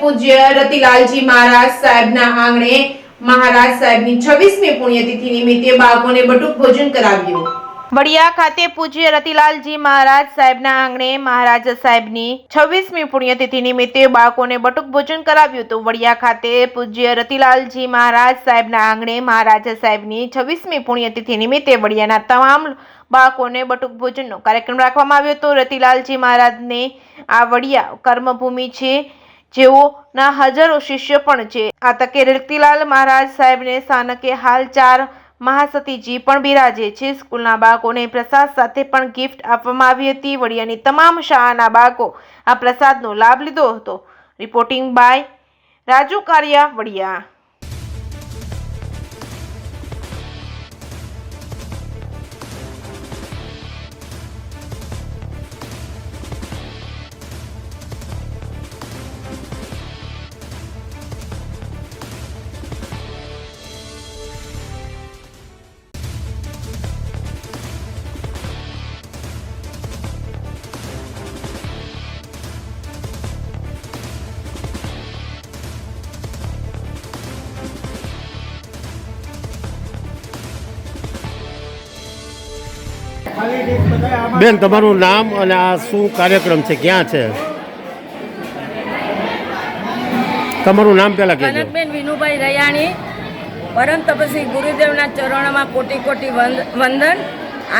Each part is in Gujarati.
પૂજ્ય રતિલાલજી મહારાજ સાહેબના આંગણે મહારાજ સાહેબની 26મી પુણ્યતિથિ નિમિત્તે બાળકોને બટુક ભોજન કરાવ્યું। વડિયા ખાતે પૂજ્ય રતિલાલજી મહારાજ સાહેબના આંગણે મહારાજ સાહેબની 26મી પુણ્યતિથિ નિમિત્તે બાળકોને બટુક ભોજન કરાવ્યું હતું। વડિયા ખાતે પૂજ્ય રતિલાલજી મહારાજ સાહેબના આંગણે મહારાજ સાહેબની 26મી પુણ્યતિથિ નિમિત્તે વડિયાના તમામ બાળકોને બટુક ભોજનનો કાર્યક્રમ રાખવામાં આવ્યો હતો। રતિલાલજી મહારાજને આ વડિયા કર્મભૂમિ છે, જેઓના હજારો શિષ્ય પણ છે। આ તકે રતિલાલ મહારાજ સાહેબને સ્થાનકે હાલ 4 મહાસતીજી પણ બિરાજે છે। સ્કૂલના બાળકોને પ્રસાદ સાથે પણ ગિફ્ટ આપવામાં આવી હતી। વડિયાની તમામ શાળાના બાળકો આ પ્રસાદનો લાભ લીધો હતો। Reporting by Raju Kariya, Vadia. બેન, તમારું નામ અને આ શું કાર્યક્રમ છે, ક્યાં છે? તમારું નામ પહેલા કહેજો। કનકબેન વિનુભાઈ રૈયાણી, પરમ તપસ્વી ગુરુદેવના ચરણોમાં કોટી કોટી વંદન।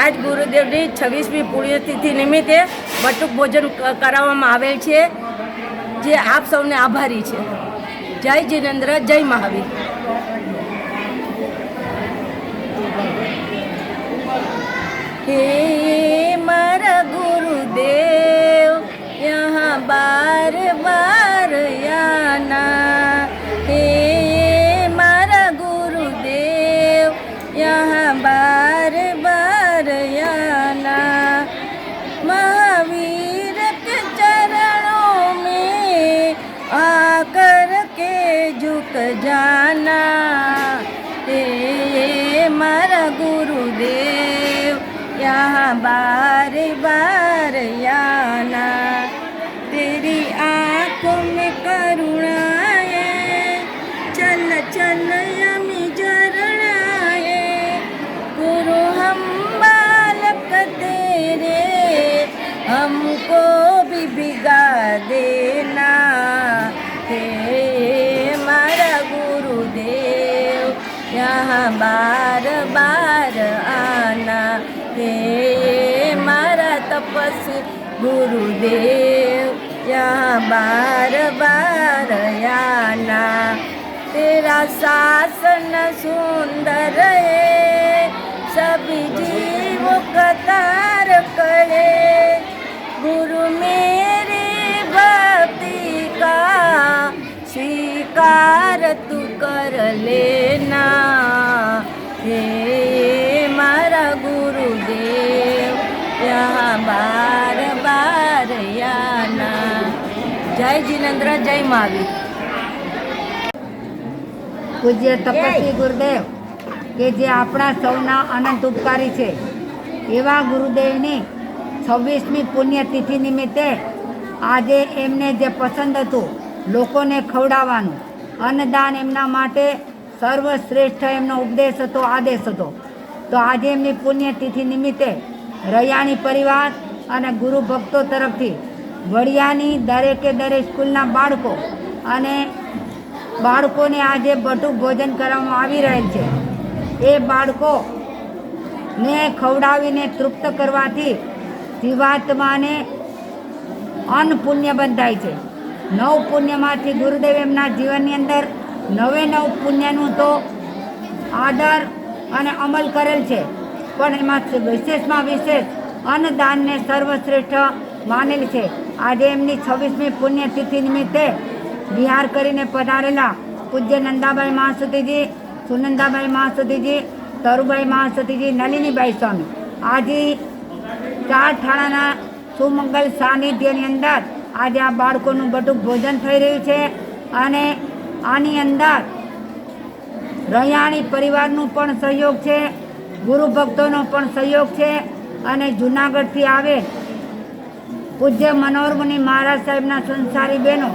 આજ ગુરુદેવની 26મી પુણ્યતિથિ નિમિત્તે બટુક ભોજન કરાવવામાં આવેલ છે, જે આપ સૌને આભારી છે। જય જીનેન્દ્ર, જય મહાવીર। हे मारा गुरुदेव यहाँ बार बार आना, हे मारा गुरुदेव यहाँ बार बार आना। महावीर के चरणों में आकर के झुक जाना, हे मारा गुरुदेव यहाँ बार बार आना। तेरी आँखों में करुणा है, चल चल यमी झरना है। गुरु हम बालक तेरे, हमको भी भिगा देना, हे मारा गुरुदेव यहाँ बार बार आना। हे मारा तपस्वी गुरुदेव यहाँ बार बार आना। तेरा शासन सुंदर है, सभी जीवों का तार करे। गुरु मेरी भक्ति का स्वीकार तू कर लेना, हे मारा गुरुदेव यहाँ बार बार आना। जय जिनेन्द्र, जय महावीर। પૂજ્ય તપસ્વી ગુરુદેવ કે જે આપણા સૌના અનંત ઉપકારી છે, એવા ગુરુદેવની 26મી પુણ્યતિથિ નિમિત્તે આજે એમને જે પસંદ હતું લોકોને ખવડાવવાનું, અન્નદાન એમના માટે સર્વશ્રેષ્ઠ એમનો ઉપદેશ હતો, આદેશ હતો। તો આજે એમની પુણ્યતિથિ નિમિત્તે રૈયાણી પરિવાર અને ગુરુ ભક્તો તરફથી વડિયાની દરેકે દરેક સ્કૂલના બાળકો અને બાળકોને આજે બટુક ભોજન કરવામાં આવી રહેલ છે। એ બાળકોને ખવડાવીને તૃપ્ત કરવાથી જીવાત્માને અન્ન પુણ્ય બંધાય છે। 9 પુણ્યમાંથી ગુરુદેવ એમના જીવનની અંદર 9 પુણ્યનું તો આદર અને અમલ કરેલ છે, પણ એમાં વિશેષમાં વિશેષ અન્નદાનને સર્વશ્રેષ્ઠ માનેલ છે। આજે એમની 26મી પુણ્યતિથિ નિમિત્તે વિહાર કરીને પધારેલા પૂજ્ય નંદાબાઈ મહાસતીજી, સુનંદાબાઈ મહાસતીજી, તરુબાઈ મહાસતીજી, નલિનીબાઈ સ્વામી, આજે 4 ઠાણાના સુમંગલ સાનિધ્યની અંદર આજે આ બાળકોનું બટુક ભોજન થઈ રહ્યું છે। અને આની અંદર રૈયાણી પરિવારનું પણ સહયોગ છે, ગુરુ ભક્તોનો પણ સહયોગ છે અને જૂનાગઢથી આવે પૂજ્ય મનોહર મુનિ મહારાજ સાહેબના સંસારી બહેનો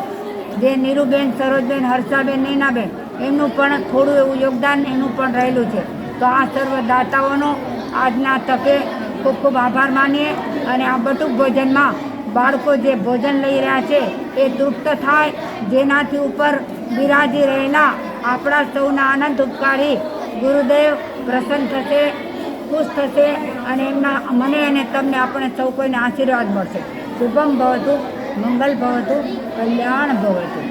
જે નીરુબેન, સરોજબેન, હર્ષાબેન, નૈનાબેન એમનું પણ થોડું એવું યોગદાન એનું પણ રહેલું છે. તો આ સર્વ દાતાઓનો આજના તકે ખૂબ ખૂબ આભાર માનીએ અને આ બટુક ભોજનમાં બાળકો જે ભોજન લઈ રહ્યા છે એ તૃપ્ત થાય, જેનાથી ઉપર બિરાજી રહેલા આપણા સૌના આનંદ ઉપકારી ગુરુદેવ પ્રસન્ન થશે, ખુશ થશે અને એમના મને અને તમને આપણે સૌ કોઈને આશીર્વાદ મળશે. શુભમ ભવતુ, મંગલ ભવતુ, કલ્યાણ ભવતુ.